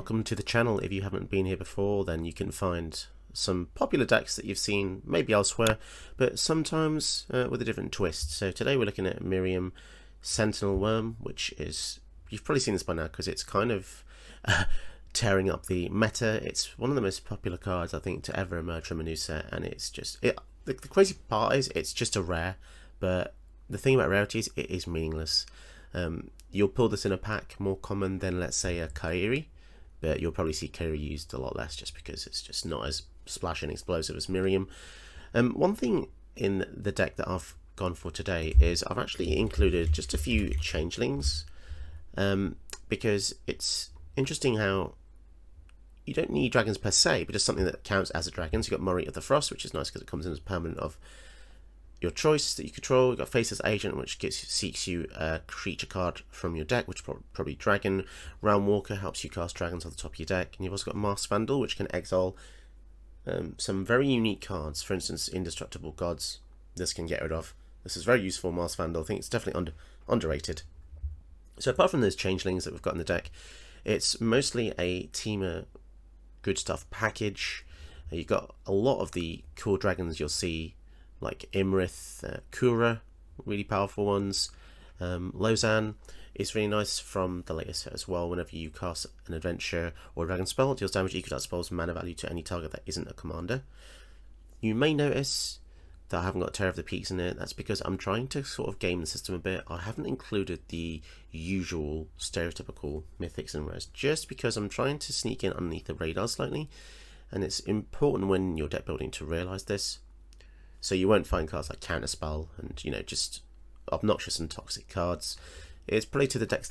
Welcome to the channel. If you haven't been here before, then you can find some popular decks that you've seen maybe elsewhere, but sometimes with a different twist. So today we're looking at Miirym Sentinel Wyrm, which is, you've probably seen this by now because it's kind of tearing up the meta. It's one of the most popular cards I think to ever emerge from a new set, and it's just the crazy part is it's just a rare, but the thing about rarity is it is meaningless. You'll pull this in a pack more common than, let's say, a Kairi, but you'll probably see Kairi used a lot less just because it's just not as splash and explosive as Miirym. One thing in the deck that I've gone for today is I've actually included just a few changelings, because it's interesting how you don't need dragons per se, but just something that counts as a dragon. So you've got Murray of the Frost, which is nice because it comes in as permanent of your choice that you control. You've got Faceless Agent, which seeks you a creature card from your deck, which is probably Dragon. Realm Walker helps you cast dragons on the top of your deck. And you've also got Masked Vandal, which can exile some very unique cards. For instance, Indestructible Gods, this can get rid of. This is very useful, Masked Vandal. I think it's definitely underrated. So apart from those changelings that we've got in the deck, it's mostly a Teamer good stuff package. You've got a lot of the cool dragons you'll see, like Imrith, Kura, really powerful ones. Lozan is really nice from the latest set as well. Whenever you cast an adventure or a dragon spell, it deals damage equal to that spell's mana value to any target that isn't a commander. You may notice that I haven't got Terror of the Peaks in it. That's because I'm trying to sort of game the system a bit. I haven't included the usual stereotypical mythics and rares, just because I'm trying to sneak in underneath the radar slightly, and it's important when you're deck building to realise this. So you won't find cards like Counterspell and, you know, just obnoxious and toxic cards. It's probably to the deck's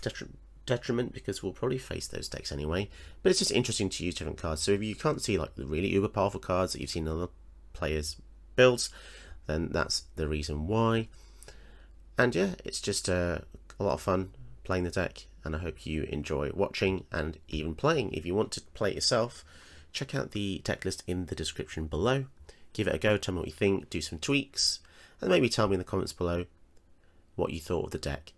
detriment because we'll probably face those decks anyway. But it's just interesting to use different cards. So if you can't see like the really uber powerful cards that you've seen in other players' builds, then that's the reason why. And yeah, it's just a lot of fun playing the deck, and I hope you enjoy watching and even playing. If you want to play it yourself, check out the deck list in the description below. Give it a go, tell me what you think, do some tweaks, and maybe tell me in the comments below what you thought of the deck.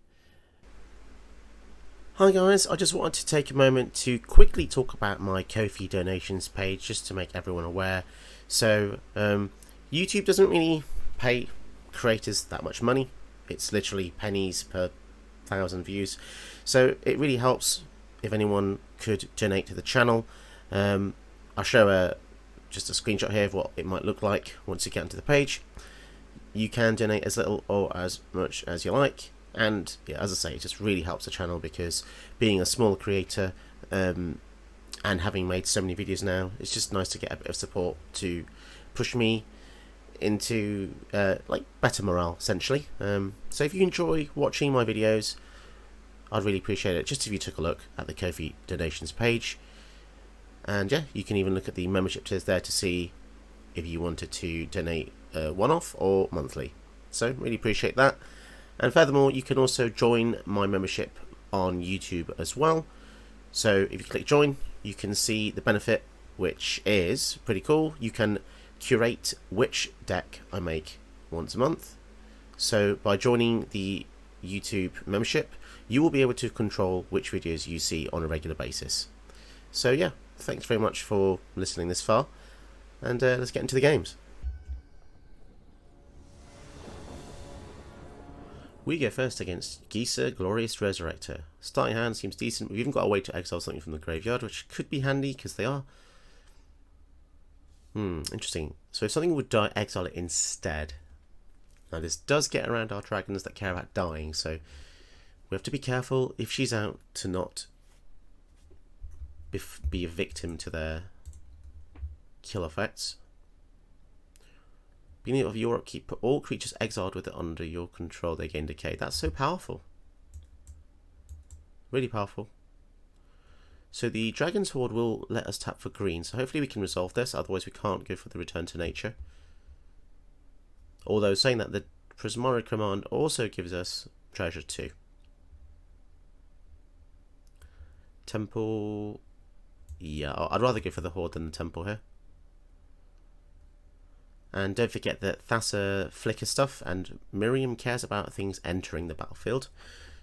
Hi guys, I just wanted to take a moment to quickly talk about my KoFi donations page, just to make everyone aware. So, YouTube doesn't really pay creators that much money. It's literally pennies per 1,000 views. So it really helps if anyone could donate to the channel. I'll show just a screenshot here of what it might look like once you get onto the page. You can donate as little or as much as you like, and yeah, as I say, it just really helps the channel, because being a small creator and having made so many videos now, it's just nice to get a bit of support to push me into like better morale essentially. So if you enjoy watching my videos, I'd really appreciate it just if you took a look at the KoFi donations page. And yeah, you can even look at the membership tiers there to see if you wanted to donate one-off or monthly. So really appreciate that. And furthermore, you can also join my membership on YouTube as well. So if you click join, you can see the benefit, which is pretty cool. You can curate which deck I make once a month. So by joining the YouTube membership, you will be able to control which videos you see on a regular basis. So yeah, thanks very much for listening this far, and let's get into the games. We go first against Gisa, Glorious Resurrector. Starting hand seems decent. We've even got a way to exile something from the graveyard, which could be handy because they are. Interesting. So if something would die, exile it instead. Now this does get around our dragons that care about dying, so we have to be careful if she's out to not be a victim to their kill effects. Beginning of Europe, keep all creatures exiled with it under your control, they gain decay. That's so powerful. Really powerful. So the Dragon's Horde will let us tap for green, so hopefully we can resolve this, otherwise we can't go for the Return to Nature. Although saying that, the Prismara command also gives us treasure too. Temple. Yeah, I'd rather go for the Horde than the Temple here. And don't forget that Thassa flicker stuff, and Miirym cares about things entering the battlefield.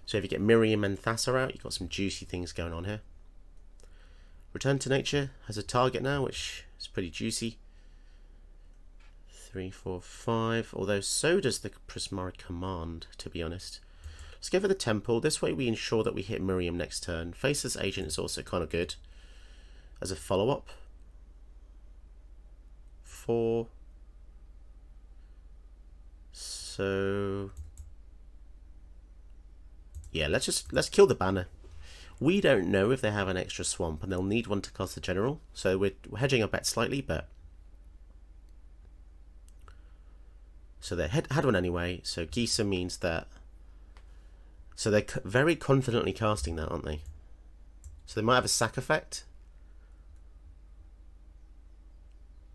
So if you get Miirym and Thassa out, you've got some juicy things going on here. Return to Nature has a target now, which is pretty juicy. 3, 4, 5. Although so does the Prismari command, to be honest. Let's go for the Temple. This way we ensure that we hit Miirym next turn. Faceless Agent is also kind of good as a follow-up. 4. So yeah, let's kill the banner. We don't know if they have an extra swamp, and they'll need one to cast the general. So we're hedging our bet slightly, but so they had one anyway. So Gisa means that. So they're very confidently casting that, aren't they? So they might have a sack effect.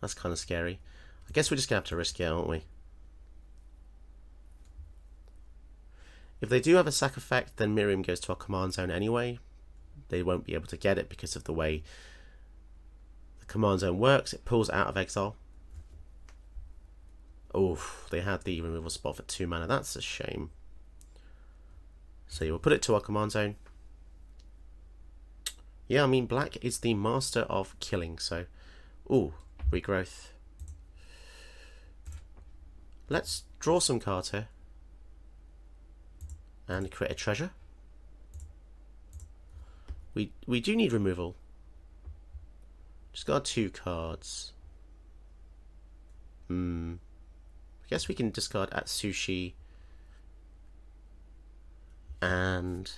That's kind of scary. I guess we're just gonna have to risk it, aren't we? If they do have a sack effect, then Miirym goes to our command zone anyway. They won't be able to get it because of the way the command zone works. It pulls out of exile. Oh, they had the removal spot for 2 mana. That's a shame. So you will put it to our command zone. Yeah, I mean, black is the master of killing. So, ooh, regrowth. Let's draw some cards here. And create a treasure. We do need removal. Just got 2 cards. I guess we can discard Atsushi. And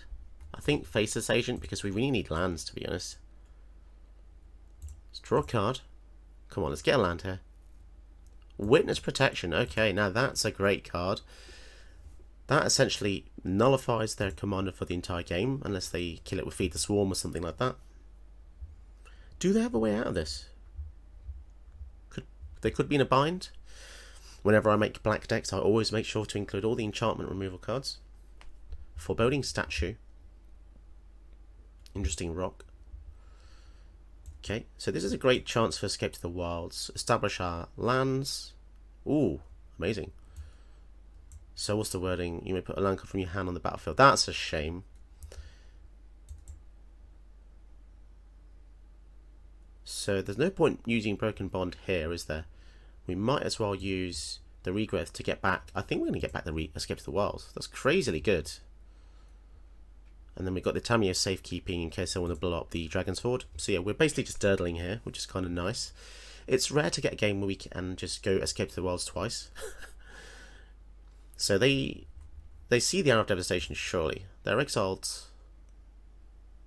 I think Faceless Agent, because we really need lands, to be honest. Let's draw a card. Come on, let's get a land here. Witness Protection. Okay, now that's a great card. That essentially nullifies their commander for the entire game, unless they kill it with Feed the Swarm or something like that. Do they have a way out of this? They could be in a bind. Whenever I make black decks, I always make sure to include all the enchantment removal cards. Foreboding Statue. Interesting rock. Okay, so this is a great chance for Escape to the Wilds. Establish our lands. Ooh, amazing. So what's the wording? You may put a land card from your hand on the battlefield. That's a shame. So there's no point using Broken Bond here, is there? We might as well use the Regrowth to get back. I think we're going to get back the Escape to the Wilds. That's crazily good. And then we've got the Tamiyo safekeeping in case I want to blow up the Dragon's Horde. So yeah, we're basically just durdling here, which is kind of nice. It's rare to get a game where we can just go Escape to the Wilds twice. So they see the Hour of Devastation, surely. They're exiled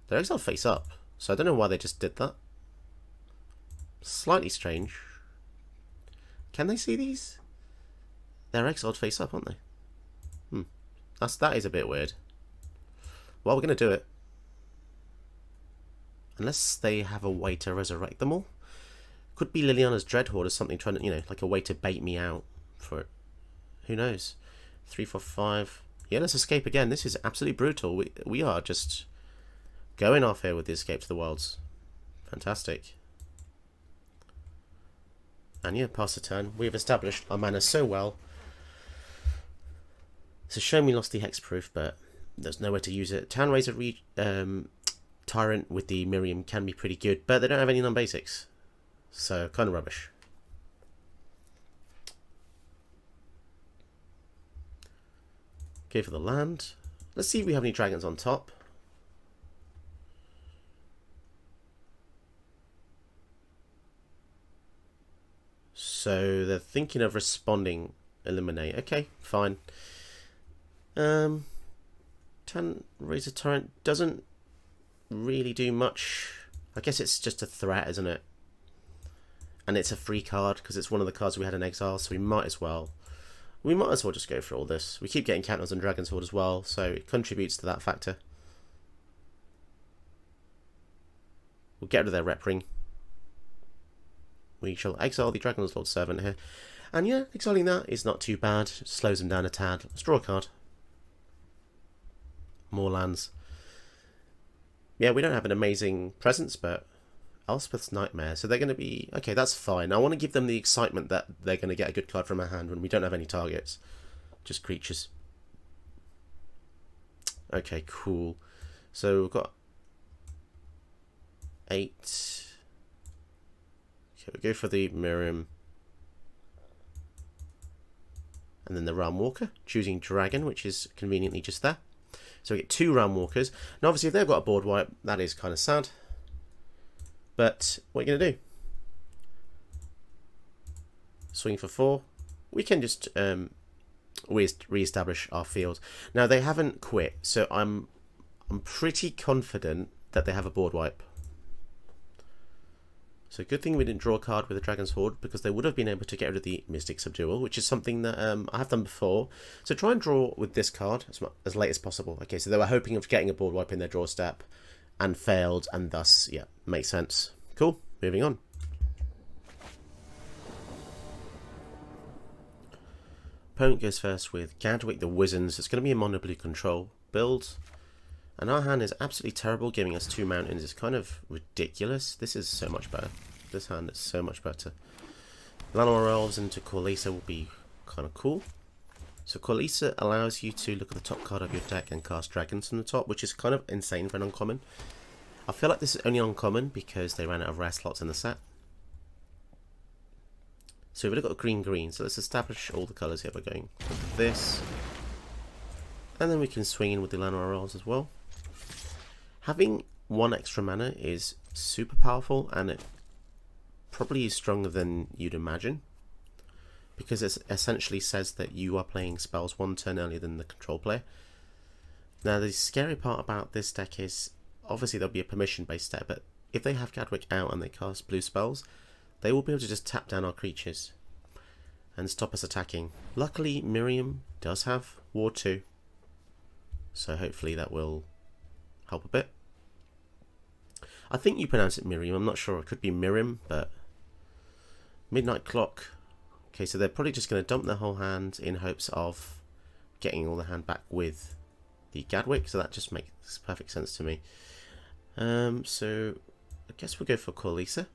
face up. So I don't know why they just did that. Slightly strange. Can they see these? They're exiled face up, aren't they? That is a bit weird. Well, we're going to do it. Unless they have a way to resurrect them all. Could be Liliana's Dreadhorde or something, trying to, like a way to bait me out for it. Who knows? 3, 4, 5. Yeah, let's escape again. This is absolutely brutal. We are just going off here with the Escape to the Wilds. Fantastic. And yeah, pass the turn. We have established our mana so well. It's a shame we lost the hexproof, but there's nowhere to use it. Town Razor Tyrant with the Miirym can be pretty good, but they don't have any non-basics. So, kind of rubbish. Go for the land. Let's see if we have any dragons on top. So they're thinking of responding. Eliminate. Okay, fine. Razor Torrent doesn't really do much. I guess it's just a threat, isn't it? And it's a free card because it's one of the cards we had in exile, so we might as well just go for all this. We keep getting counters on Dragon's Horde as well, so it contributes to that factor. We'll get rid of their rep ring. We shall exile the Dragon's Lord Servant here. And yeah, exiling that is not too bad. It slows them down a tad. Let's draw a card. More lands. Yeah, we don't have an amazing presence, but Elspeth's Nightmare. So they're going to be... Okay, that's fine. I want to give them the excitement that they're going to get a good card from our hand when we don't have any targets. Just creatures. Okay, cool. So we've got 8. Okay, we go for the Miirym. And then the Realm Walker, choosing Dragon, which is conveniently just there. So we get 2 Realm Walkers. Now obviously if they've got a board wipe, that is kind of sad. But what are you going to do? Swing for 4. We can just re-establish our field. Now they haven't quit, so I'm pretty confident that they have a board wipe. So good thing we didn't draw a card with a Dragon's Horde, because they would have been able to get rid of the Mystic Subdual, which is something that I have done before. So try and draw with this card as late as possible. Okay, so they were hoping of getting a board wipe in their draw step and failed, and thus, yeah, makes sense. Cool, moving on. Opponent goes first with Gadwick the Wizened. It's going to be a mono blue control build. And our hand is absolutely terrible, giving us 2 mountains. It's kind of ridiculous. This is so much better. This hand is so much better. Llanowar Elves into Corlisa will be kind of cool. So Corlisa allows you to look at the top card of your deck and cast dragons from the top, which is kind of insane for an uncommon. I feel like this is only uncommon because they ran out of rare slots in the set. So we've got green, so let's establish all the colours here by going with this. And then we can swing in with the Llanowar Elves as well. Having 1 extra mana is super powerful, and it probably is stronger than you'd imagine, because it essentially says that you are playing spells 1 turn earlier than the control player. Now the scary part about this deck is, obviously there'll be a permission based deck, but if they have Gadwick out and they cast blue spells, they will be able to just tap down our creatures and stop us attacking. Luckily Miirym does have Ward 2, so hopefully that will help a bit. I think you pronounce it Miirym, I'm not sure, it could be Miirym, but Midnight Clock. Okay, so they're probably just going to dump their whole hand in hopes of getting all the hand back with the Gadwick, so that just makes perfect sense to me. So I guess we'll go for Corlisa.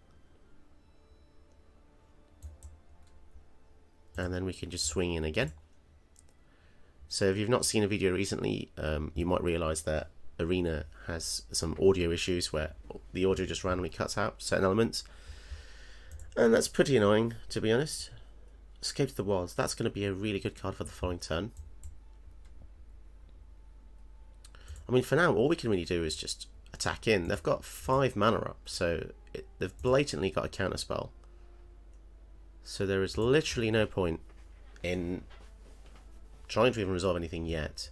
And then we can just swing in again. So if you've not seen a video recently, you might realise that Arena has some audio issues where the audio just randomly cuts out certain elements. And that's pretty annoying, to be honest. Escape to the Wilds, that's going to be a really good card for the following turn. I mean, for now, all we can really do is just attack in. They've got 5 mana up, so they've blatantly got a counter spell. So there is literally no point in trying to even resolve anything yet.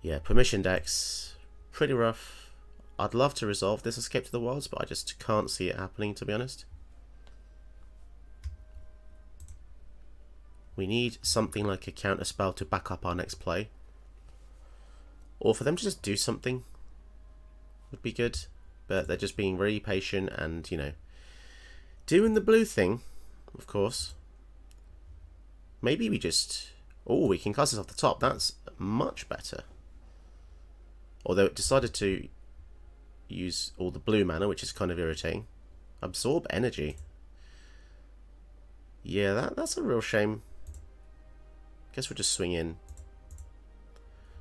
Yeah, permission decks, pretty rough. I'd love to resolve this Escape to the Wilds, but I just can't see it happening, to be honest. We need something like a counter spell to back up our next play. Or for them to just do something would be good. But they're just being really patient and, you know, doing the blue thing, of course. Maybe we just... Oh, we can cast this off the top. That's much better. Although it decided to use all the blue mana, which is kind of irritating. Absorb energy. Yeah, that's a real shame. Guess we'll just swing in.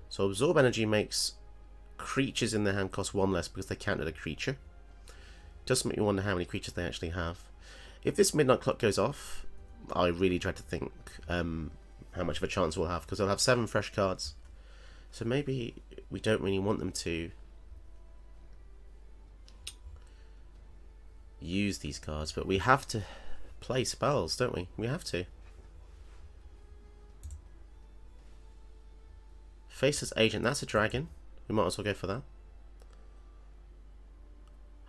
So absorb energy makes creatures in their hand cost 1 less because they countered a creature. Does make me wonder how many creatures they actually have. If this Midnight Clock goes off, I really dread to think how much of a chance we'll have, because they'll have 7 fresh cards. So maybe we don't really want them to use these cards, but we have to play spells, don't we? We have to. Faceless Agent, that's a dragon. We might as well go for that.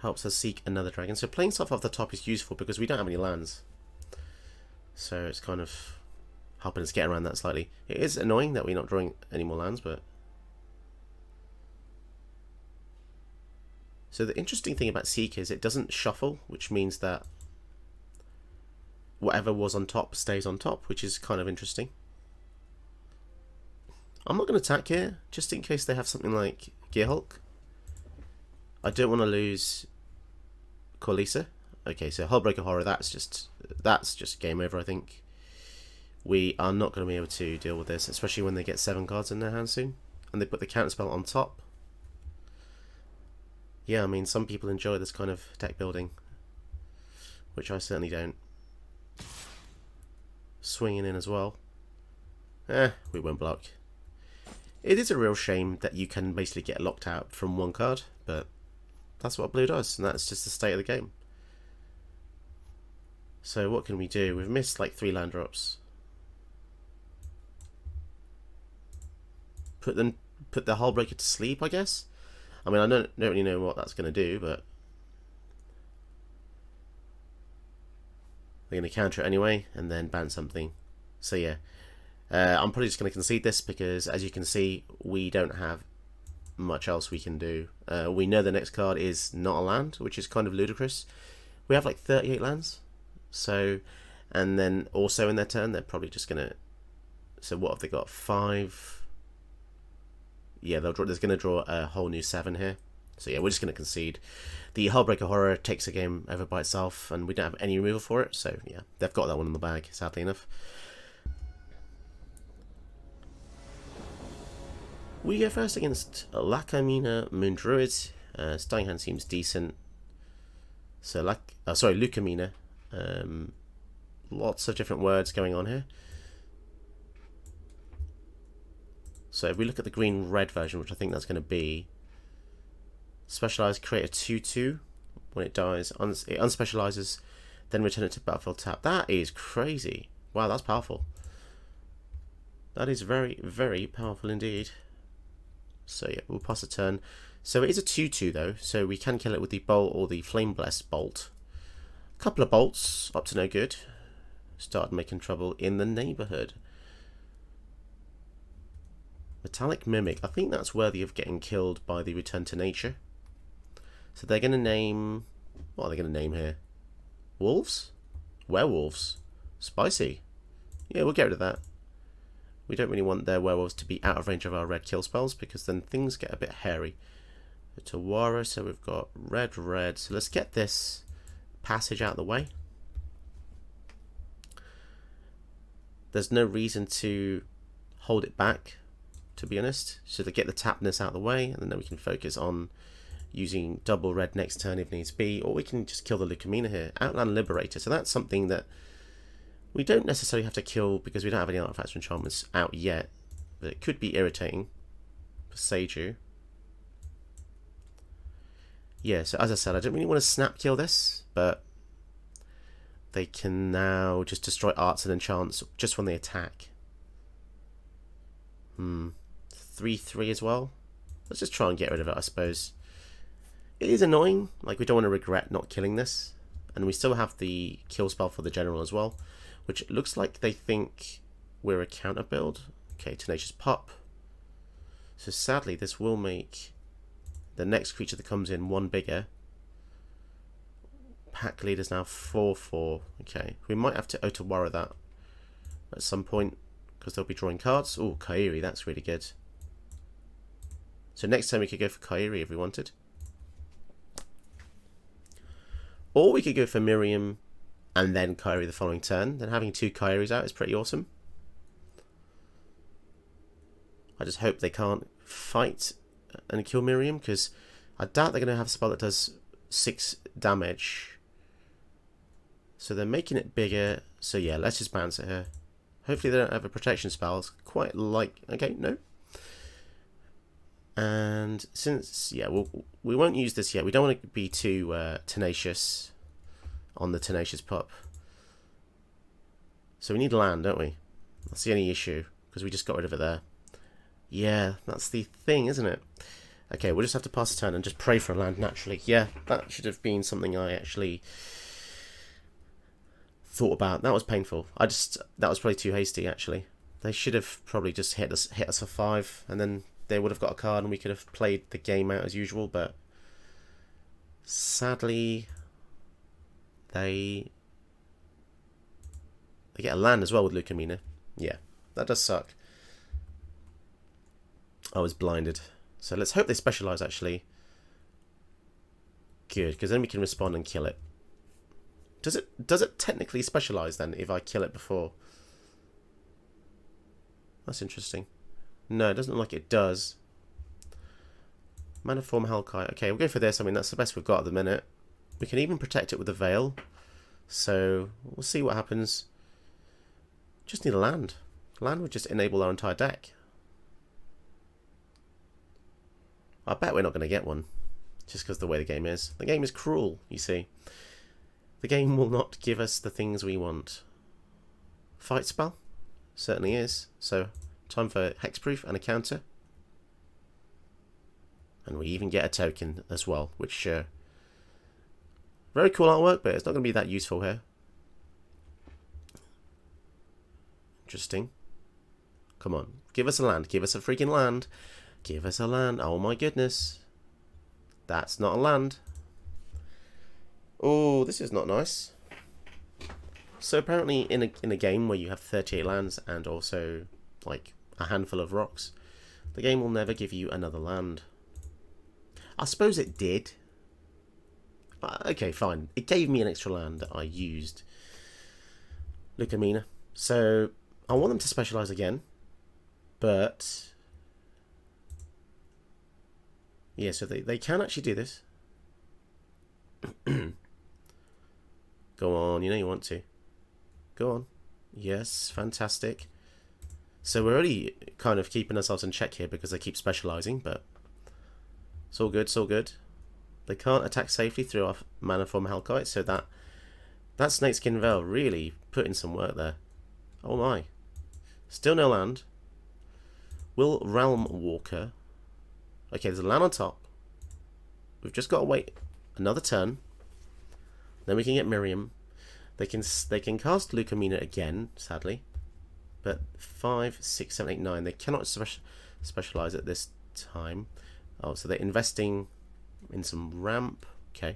Helps us seek another dragon. So playing stuff off the top is useful because we don't have any lands. So it's kind of helping us get around that slightly. It is annoying that we're not drawing any more lands, but... So the interesting thing about Seek is it doesn't shuffle, which means that whatever was on top stays on top, which is kind of interesting. I'm not going to attack here, just in case they have something like Gearhulk. I don't want to lose Corlisa. Okay, so Hullbreaker Horror, that's just game over, I think. We are not going to be able to deal with this, especially when they get 7 cards in their hand soon. And they put the counterspell on top. Yeah, I mean, some people enjoy this kind of deck building, which I certainly don't. Swinging in as well. We won't block. It is a real shame that you can basically get locked out from one card, but that's what blue does, and that's just the state of the game. So what can we do? We've missed like 3 land drops. Put the Hullbreaker to sleep, I guess. I mean, I don't really know what that's going to do, but they're going to counter it anyway, and then ban something. So yeah, I'm probably just going to concede this because, as you can see, we don't have much else we can do. We know the next card is not a land, which is kind of ludicrous. We have like 38 lands. So, and then also in their turn, they're probably just going to... So what have they got? 5... Yeah, they're going to draw a whole new 7 here. So yeah, we're just going to concede. The Hullbreaker Horror takes a game over by itself, and we don't have any removal for it. So yeah, they've got that one in the bag, sadly enough. We go first against Lacamina Moon Druid. Starting hand seems decent. So Lucamina. Lots of different words going on here. So if we look at the green-red version, which I think that's going to be, specialize, create a 2/2. When it dies, it unspecializes, then return it to battlefield tap. That is crazy. Wow, that's powerful. That is very, very powerful indeed. So yeah, we'll pass a turn. So it is a 2/2 though, so we can kill it with the bolt or the flame blessed bolt. A couple of bolts, up to no good. Started making trouble in the neighborhood. Metallic Mimic. I think that's worthy of getting killed by the Return to Nature. So they're going to name... What are they going to name here? Wolves? Werewolves? Spicy. Yeah, we'll get rid of that. We don't really want their werewolves to be out of range of our red kill spells, because then things get a bit hairy. Tawara, so we've got red. So let's get this passage out of the way. There's no reason to hold it back, to be honest. So to get the tapness out of the way, and then we can focus on using double red next turn if needs be, or we can just kill the Lucamina here. Outland Liberator, so that's something that we don't necessarily have to kill because we don't have any artifacts or enchantments out yet, but it could be irritating for Seiju. Yeah, so as I said, I don't really want to snap kill this, but they can now just destroy arts and enchants just when they attack. 3/3 as well. Let's just try and get rid of it, I suppose. It is annoying, like we don't want to regret not killing this. And we still have the kill spell for the general as well, which looks like they think we're a counter build. Okay, Tenacious Pup. So sadly, this will make the next creature that comes in 1 bigger. Pack leader's now 4/4. Okay, we might have to Otawara that at some point, because they'll be drawing cards. Oh, Kairi, that's really good. So next time we could go for Kairi if we wanted. Or we could go for Miirym and then Kairi the following turn. Then having 2 Kairis out is pretty awesome. I just hope they can't fight and kill Miirym, because I doubt they're going to have a spell that does 6 damage. So they're making it bigger. So yeah, let's just bounce it here. Hopefully they don't have a protection spell. It's quite like... Okay, no. And since... Yeah, we won't use this yet. We don't want to be too tenacious on the Tenacious Pup. So we need land, don't we? That's the only issue, because we just got rid of it there. Yeah, that's the thing, isn't it? Okay, we'll just have to pass a turn and just pray for a land naturally. Yeah, that should have been something I actually thought about. That was painful. That was probably too hasty, actually. They should have probably just hit us for 5, and then they would have got a card and we could have played the game out as usual, but sadly they get a land as well with Lucamina. Yeah, that does suck. I was blinded. So let's hope they specialise, actually. Good, because then we can respond and kill it. Does it technically specialise then if I kill it before? That's interesting. No, it doesn't look like it does. Maniform Halkite. Okay, we'll go for this. I mean, that's the best we've got at the minute. We can even protect it with a Veil. So, we'll see what happens. Just need a land. Land would just enable our entire deck. I bet we're not going to get one. Just because of the way the game is. The game is cruel, you see. The game will not give us the things we want. Fight spell? Certainly is. So, time for Hexproof and a counter. And we even get a token as well, which... very cool artwork, but it's not going to be that useful here. Interesting. Come on. Give us a land. Give us a freaking land. Give us a land. Oh my goodness. That's not a land. Oh, this is not nice. So apparently in a game where you have 38 lands and also like a handful of rocks, the game will never give you another land. I suppose it did. Okay, fine. It gave me an extra land that I used. Lucamina. So I want them to specialise again. But yeah, so they can actually do this. Go on, you know you want to. Go on. Yes, fantastic. So we're already kind of keeping ourselves in check here because they keep specialising, but it's all good, it's all good. They can't attack safely through our Maniform Halkite, so that Snakeskin Veil really put in some work there. Oh my. Still no land. Will Realm Walker... Okay, there's a land on top. We've just got to wait another turn. Then we can get Miirym. They can cast Lucamina again, sadly. But 5, 6, 7, 8, 9. They cannot specialise at this time. Oh, so they're investing in some ramp. Okay.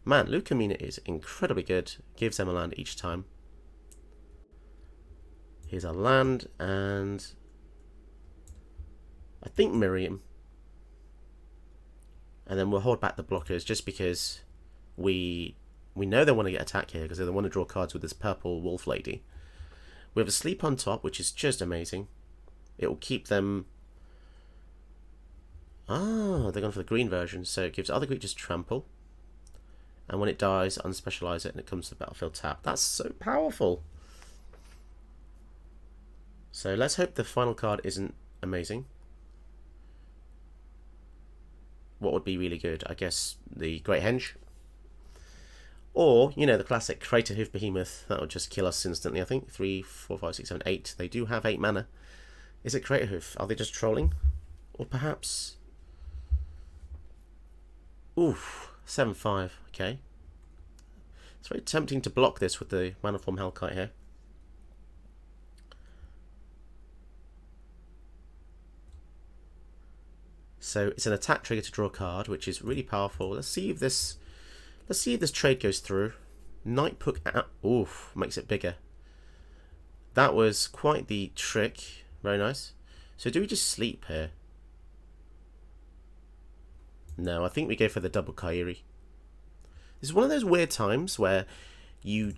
Man, Lucamina is incredibly good. Gives them a land each time. Here's a land, and I think Miirym. And then we'll hold back the blockers just because we know they want to get attack here because they want to draw cards with this purple wolf lady. We have a sleep on top, which is just amazing. It will keep them... Ah, they're going for the green version, so it gives other creatures trample. And when it dies, unspecialize it and it comes to the battlefield tap. That's so powerful. So let's hope the final card isn't amazing. What would be really good? I guess the Great Henge. Or, you know, the classic Crater Hoof Behemoth. That would just kill us instantly, I think. 3, 4, 5, 6, 7, 8. They do have 8 mana. Is it Crater Hoof? Are they just trolling? Or perhaps... Oof. 7-5. Okay. It's very tempting to block this with the Maniform Halkite here. So it's an attack trigger to draw a card, which is really powerful. Let's see if this trade goes through. Nightpook out. Oof, makes it bigger. That was quite the trick. Very nice. So do we just sleep here? No, I think we go for the double Kairi. This is one of those weird times where you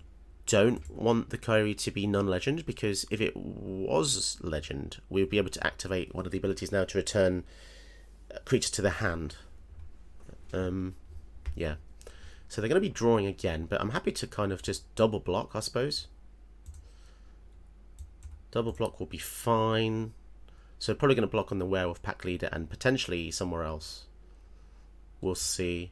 don't want the Kairi to be non-legend, because if it was legend, we would be able to activate one of the abilities now to return creatures to the hand. Yeah. So they're going to be drawing again, but I'm happy to kind of just double block, I suppose. Double block will be fine. So probably going to block on the Werewolf Pack Leader and potentially somewhere else. We'll see.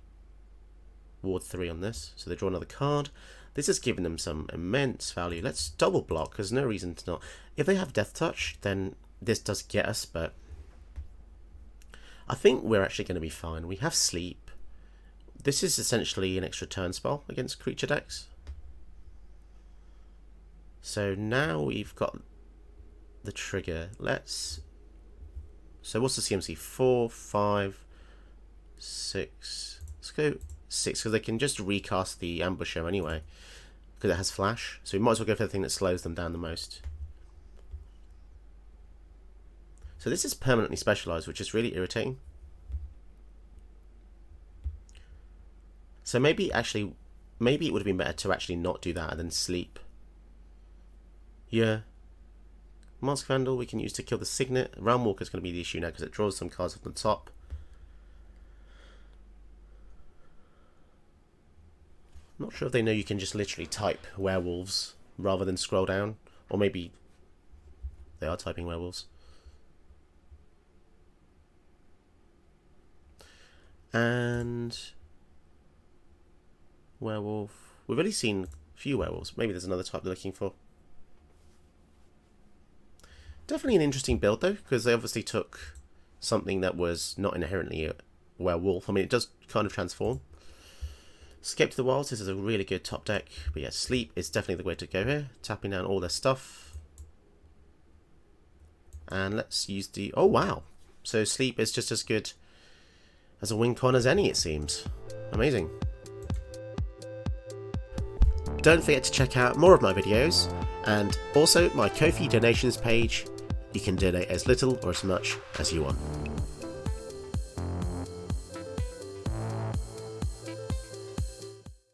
Ward 3 on this. So they draw another card. This has given them some immense value. Let's double block. There's no reason to not. If they have Death Touch, then this does get us, but I think we're actually going to be fine. We have Sleep. This is essentially an extra turn spell against creature decks. So now we've got the trigger. So what's the CMC? 4, 5, 6. Let's go 6, because they can just recast the Ambusher anyway, because it has Flash. So we might as well go for the thing that slows them down the most. So this is permanently specialized, which is really irritating. So maybe it would have been better to actually not do that and then sleep. Yeah. Mask Vandal we can use to kill the Signet. Realm Walker is going to be the issue now because it draws some cards off the top. Not sure if they know you can just literally type werewolves rather than scroll down. Or maybe they are typing werewolves. And werewolf. We've already seen a few werewolves. Maybe there's another type they're looking for. Definitely an interesting build though, because they obviously took something that was not inherently a werewolf. I mean, it does kind of transform. Escape to the Wilds, this is a really good top deck. But yeah, Sleep is definitely the way to go here. Tapping down all their stuff. And let's use the... Oh, wow. So Sleep is just as good as a winged one as any, it seems. Amazing. Don't forget to check out more of my videos. And also my KoFi donations page. You can donate as little or as much as you want.